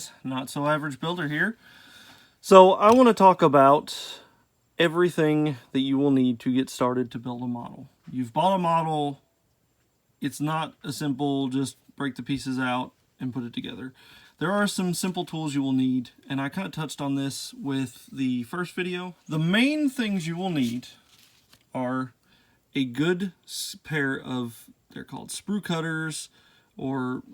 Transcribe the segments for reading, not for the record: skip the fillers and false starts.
guys, Not So Average Builder here. So I want to talk about everything that you will need to get started to build a model. You've bought a model, it's not a simple just break the pieces out and put it together. There are some simple tools you will need, and I kind of touched on this with the first video. The main things you will need are a good pair of, they're called sprue cutters, or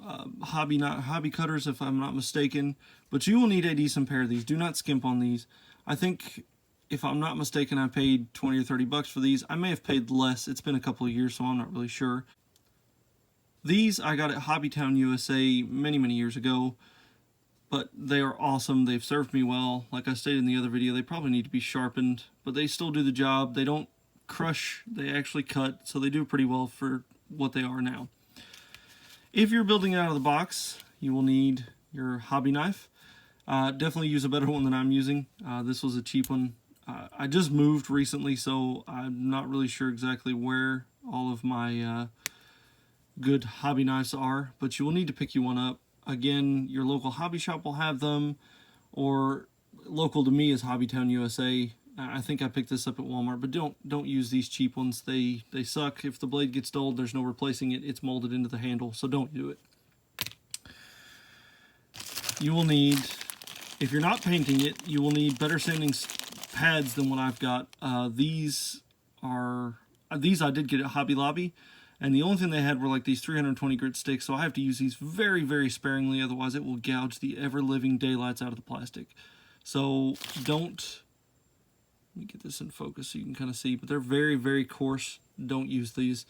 hobby cutters if I'm not mistaken, but you will need a decent pair of these. Do not skimp on these. I think, if I'm not mistaken, I paid 20 or 30 bucks for these. I may have paid less. It's been a couple of years, so I'm not really sure. These I got at Hobbytown USA many years ago, but they are awesome. They've served me well. Like I stated in the other video, they probably need to be sharpened, but they still do the job. They don't crush, they actually cut, so they do pretty well for what they are now. If you're building out of the box, you will need your hobby knife. Definitely use a better one than I'm using. This was a cheap one. I just moved recently, so I'm not really sure exactly where all of my good hobby knives are, but you will need to pick you one up. Again, your local hobby shop will have them, or local to me is Hobbytown USA. I think I picked this up at Walmart, but don't use these cheap ones. They suck. If the blade gets dulled, there's no replacing it. It's molded into the handle, so don't do it. You will need, if you're not painting it, you will need better sanding pads than what I've got. These I did get at Hobby Lobby, and the only thing they had were like these 320 grit sticks, so I have to use these very sparingly, otherwise it will gouge the ever-living daylights out of the plastic. So don't, let me get this in focus so you can kind of see, but they're very coarse. Don't use these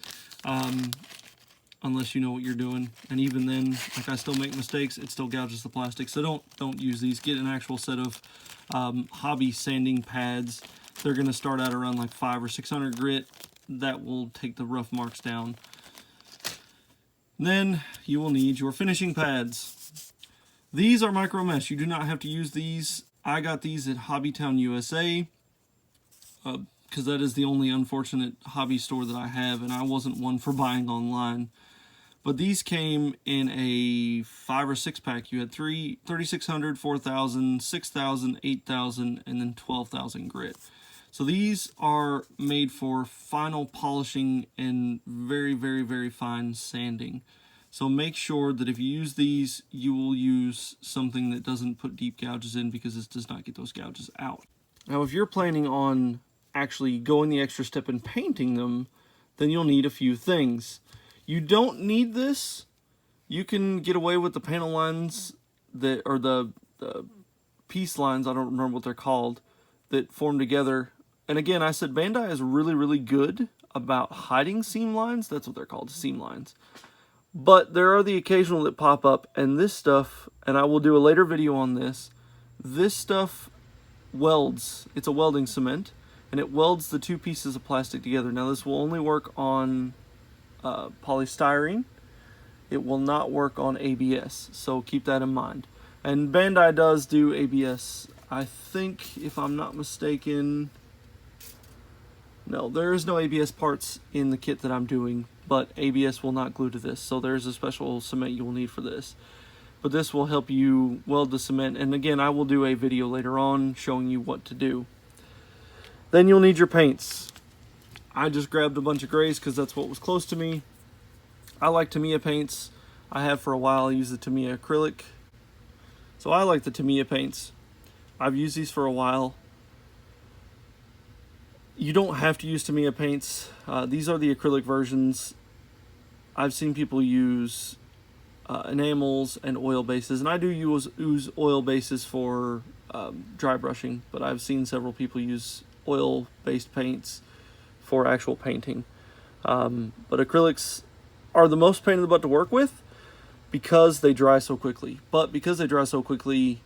unless you know what you're doing, and even then, like, I still make mistakes, it still gouges the plastic, so don't use these. Get an actual set of hobby sanding pads. They're going to start out around like 500 or 600 grit. That will take the rough marks down. Then you will need your finishing pads. These are micro mesh. You do not have to use these. I got these at Hobbytown USA because that is the only unfortunate hobby store that I have, and I wasn't one for buying online. But these came in a 5 or 6 pack. You had 3,600, 4,000, 6,000, 8,000, and then 12,000 grit. So these are made for final polishing and very fine sanding. So make sure that if you use these, you will use something that doesn't put deep gouges in, because this does not get those gouges out. Now, if you're planning on actually going the extra step and painting them, then you'll need a few things. You don't need this. You can get away with the panel lines that, or the piece lines, I don't remember what they're called, that form together. And again, I said Bandai is really good about hiding seam lines. That's what they're called, seam lines. But there are the occasional that pop up, and this stuff, and I will do a later video on this, this stuff welds. It's a welding cement, and it welds the two pieces of plastic together. Now, this will only work on polystyrene. It will not work on ABS, so keep that in mind. And Bandai does do ABS. I think, if I'm not mistaken, no, there is no ABS parts in the kit that I'm doing, but ABS will not glue to this, so there's a special cement you will need for this. But this will help you weld the cement, and again, I will do a video later on showing you what to do. Then you'll need your paints. I just grabbed a bunch of grays because that's what was close to me. I like Tamiya paints. I have for a while. I use the Tamiya acrylic. So I like the Tamiya paints. I've used these for a while. You don't have to use Tamiya paints. These are the acrylic versions. I've seen people use enamels and oil bases, and I do use oil bases for dry brushing, but I've seen several people use oil-based paints for actual painting. But acrylics are the most pain in the butt to work with because they dry so quickly. But because they dry so quickly,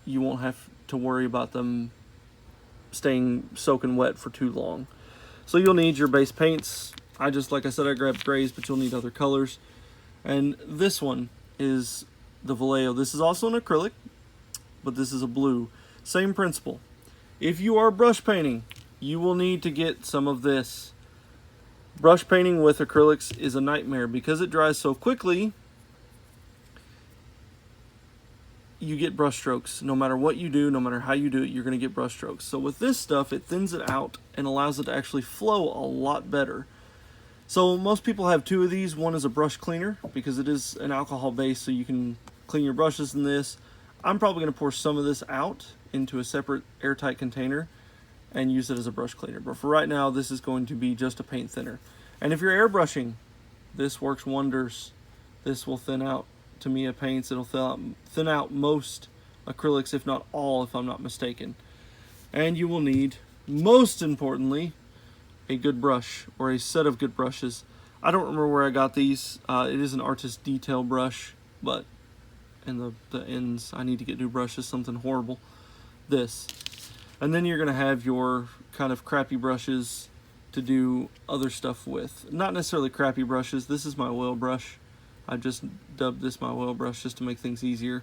you won't have to worry about them staying soaking wet for too long. So you'll need your base paints. Like I said, I grabbed grays, but you'll need other colors. And this one is the Vallejo. This is also an acrylic, but this is a blue. Same principle. If you are brush painting, you will need to get some of this. Brush painting with acrylics is a nightmare because it dries so quickly. you get brush strokes. No matter what you do, no matter how you do it, you're going to get brush strokes. So with this stuff, it thins it out and allows it to actually flow a lot better. So most people have two of these. One is a brush cleaner because it is an alcohol base, so you can clean your brushes in this. I'm probably going to pour some of this out into a separate airtight container and use it as a brush cleaner. But for right now, this is going to be just a paint thinner. And if you're airbrushing, this works wonders. This will thin out Tamiya paints. It'll thin out most acrylics, if not all, if I'm not mistaken. And you will need, most importantly, a good brush or a set of good brushes. I don't remember where I got these. It is an artist detail brush, but in the ends, I need to get new brushes, something horrible. This. And then you're going to have your kind of crappy brushes to do other stuff with. Not necessarily crappy brushes. This is my oil brush. I just dubbed this my oil brush just to make things easier.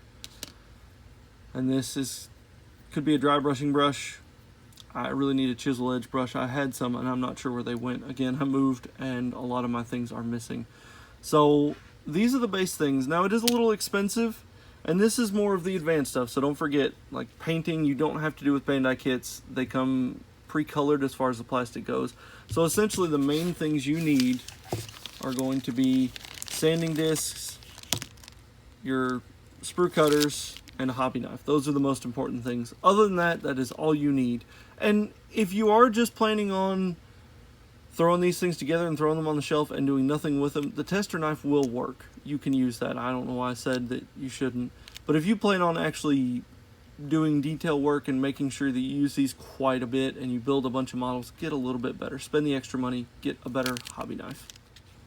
And this could be a dry brushing brush. I really need a chisel edge brush. I had some and I'm not sure where they went. Again, I moved and a lot of my things are missing. So these are the base things. Now it is a little expensive, and this is more of the advanced stuff. So don't forget, like painting, you don't have to do with Bandai kits. They come pre-colored as far as the plastic goes. So essentially the main things you need are going to be sanding discs, your sprue cutters, and a hobby knife. Those are the most important things. Other than that, that is all you need. And if you are just planning on throwing these things together and throwing them on the shelf and doing nothing with them, the tester knife will work. You can use that. I don't know why I said that you shouldn't. But if you plan on actually doing detail work and making sure that you use these quite a bit and you build a bunch of models, get a little bit better. Spend the extra money, get a better hobby knife.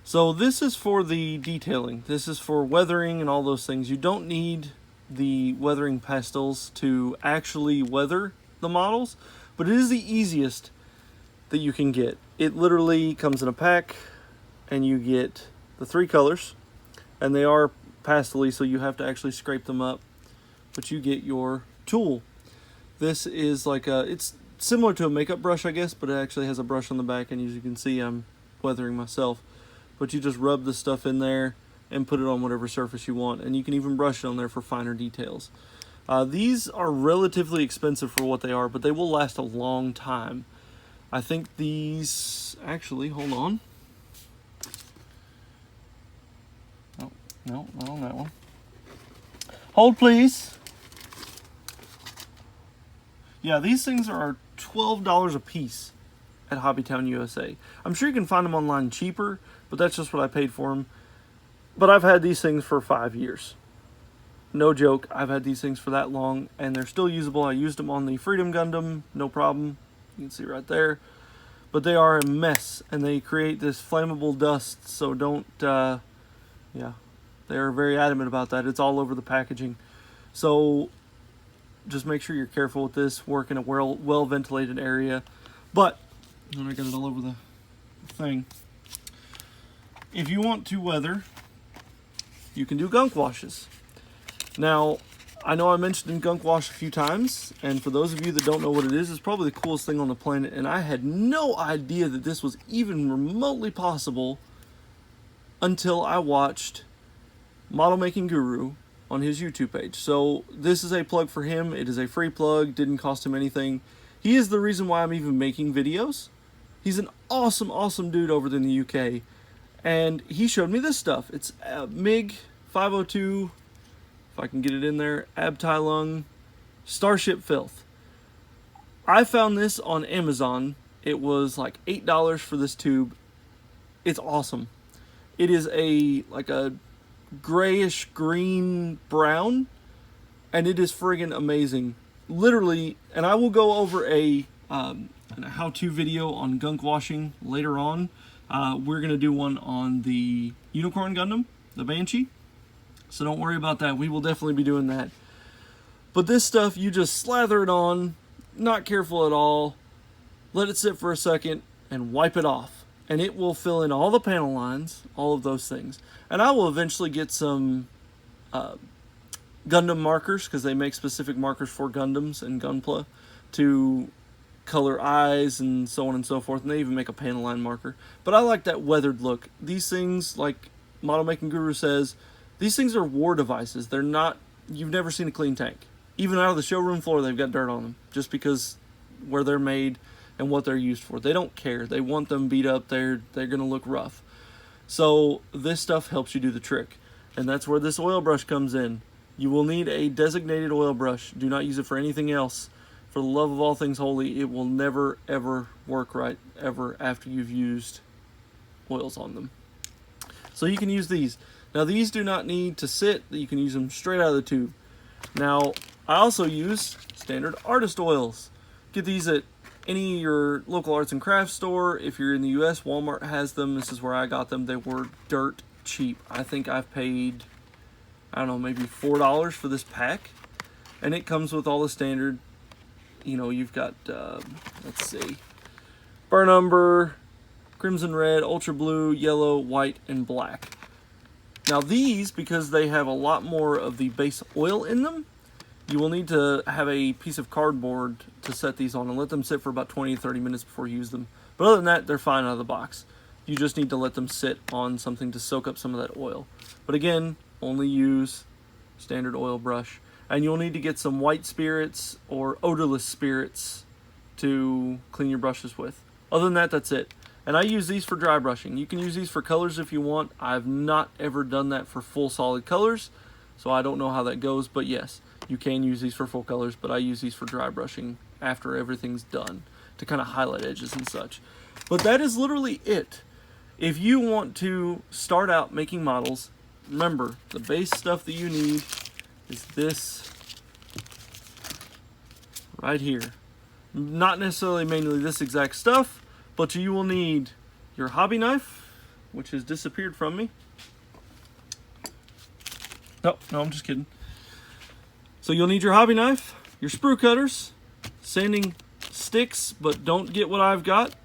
So this is for the detailing. This is for weathering and all those things. You don't need the weathering pastels to actually weather the models, but it is the easiest that you can get. It literally comes in a pack and you get the 3 colors, and they are pastel-y, so you have to actually scrape them up, but you get your tool. This is like it's similar to a makeup brush, I guess, but it actually has a brush on the back, and as you can see, I'm weathering myself. But you just rub the stuff in there and put it on whatever surface you want, and you can even brush it on there for finer details. These are relatively expensive for what they are, but they will last a long time. I think these, actually, hold on. Oh, no, not on that one. Hold, please. Yeah, these things are $12 a piece at Hobbytown USA. I'm sure you can find them online cheaper, but that's just what I paid for them. But I've had these things for 5 years. No joke, I've had these things for that long, and they're still usable. I used them on the Freedom Gundam, no problem. You can see right there. But they are a mess, and they create this flammable dust, so don't, yeah. They are very adamant about that. It's all over the packaging. So just make sure you're careful with this. Work in a well-ventilated area. But, and I got it all over the thing. If you want to weather, you can do gunk washes. Now, I know I mentioned gunk wash a few times, and for those of you that don't know what it is, it's probably the coolest thing on the planet, and I had no idea that this was even remotely possible until I watched Model Making Guru on his YouTube page. So this is a plug for him. It is a free plug, didn't cost him anything. He is the reason why I'm even making videos. He's an awesome, awesome dude over there in the UK, and he showed me this stuff. It's MiG 502, if I can get it in there, Abteilung Starship Filth. I found this on Amazon. It was like $8 for this tube. It's awesome. It is like a grayish green brown, and it is friggin' amazing. Literally, and I will go over a how-to video on gunk washing later on. We're gonna do one on the Unicorn Gundam, the Banshee. So don't worry about that. We will definitely be doing that. But this stuff, you just slather it on, not careful at all, let it sit for a second, and wipe it off. And it will fill in all the panel lines, all of those things. And I will eventually get some Gundam markers, because they make specific markers for Gundams and gunpla to color eyes and so on and so forth. And they even make a panel line marker. But I like that weathered look. These things, like Model Making Guru says, these things are war devices. They're not you've never seen a clean tank. Even out of the showroom floor, they've got dirt on them, just because where they're made and what they're used for. They don't care. They want them beat up. They're going to look rough. So this stuff helps you do the trick. And that's where this oil brush comes in. You will need a designated oil brush. Do not use it for anything else. For the love of all things holy, it will never, ever work right, ever, after you've used oils on them. So you can use these. Now these do not need to sit. You can use them straight out of the tube. Now, I also use standard artist oils. Get these at any of your local arts and crafts store. If you're in the US, Walmart has them. This is where I got them. They were dirt cheap. I think I've paid, I don't know, maybe $4 for this pack. And it comes with all the standard, you know, you've got, let's see, burnt umber, crimson red, ultra blue, yellow, white, and black. Now these, because they have a lot more of the base oil in them, you will need to have a piece of cardboard to set these on and let them sit for about 20 to 30 minutes before you use them. But other than that, they're fine out of the box. You just need to let them sit on something to soak up some of that oil. But again, only use standard oil brush. And you'll need to get some white spirits or odorless spirits to clean your brushes with. Other than that, that's it. And I use these for dry brushing. You can use these for colors if you want. I've not ever done that for full solid colors, so I don't know how that goes. But yes, you can use these for full colors, but I use these for dry brushing after everything's done to kind of highlight edges and such. But that is literally it. If you want to start out making models, remember, the base stuff that you need is this right here. Not necessarily manually this exact stuff, but you will need your hobby knife, which has disappeared from me. No, I'm just kidding. So you'll need your hobby knife, your sprue cutters, sanding sticks, but don't get what I've got,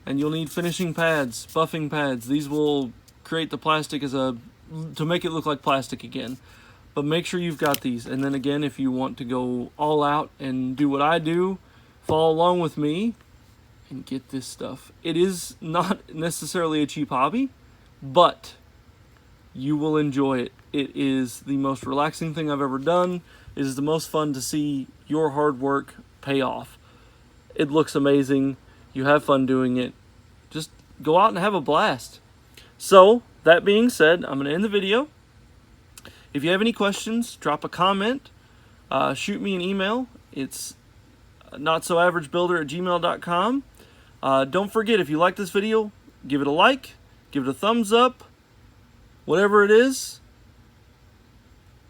and you'll need finishing pads, buffing pads. These will create the plastic to make it look like plastic again. But make sure you've got these. And then again, if you want to go all out and do what I do, follow along with me and get this stuff. It is not necessarily a cheap hobby, but you will enjoy it. It is the most relaxing thing I've ever done. It is the most fun to see your hard work pay off. It looks amazing. You have fun doing it. Just go out and have a blast. So, that being said, I'm going to end the video. If you have any questions, drop a comment. Shoot me an email. It's notsoaveragebuilder@gmail.com. Don't forget, if you like this video, give it a like, give it a thumbs up, whatever it is.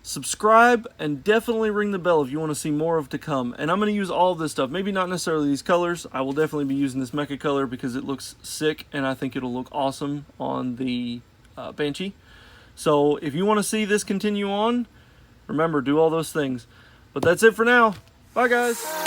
Subscribe, and definitely ring the bell if you want to see more of to come. And I'm going to use all of this stuff. Maybe not necessarily these colors. I will definitely be using this mecha color because it looks sick, and I think it'll look awesome on the Banshee. So if you want to see this continue on, remember, do all those things. But that's it for now. Bye, guys.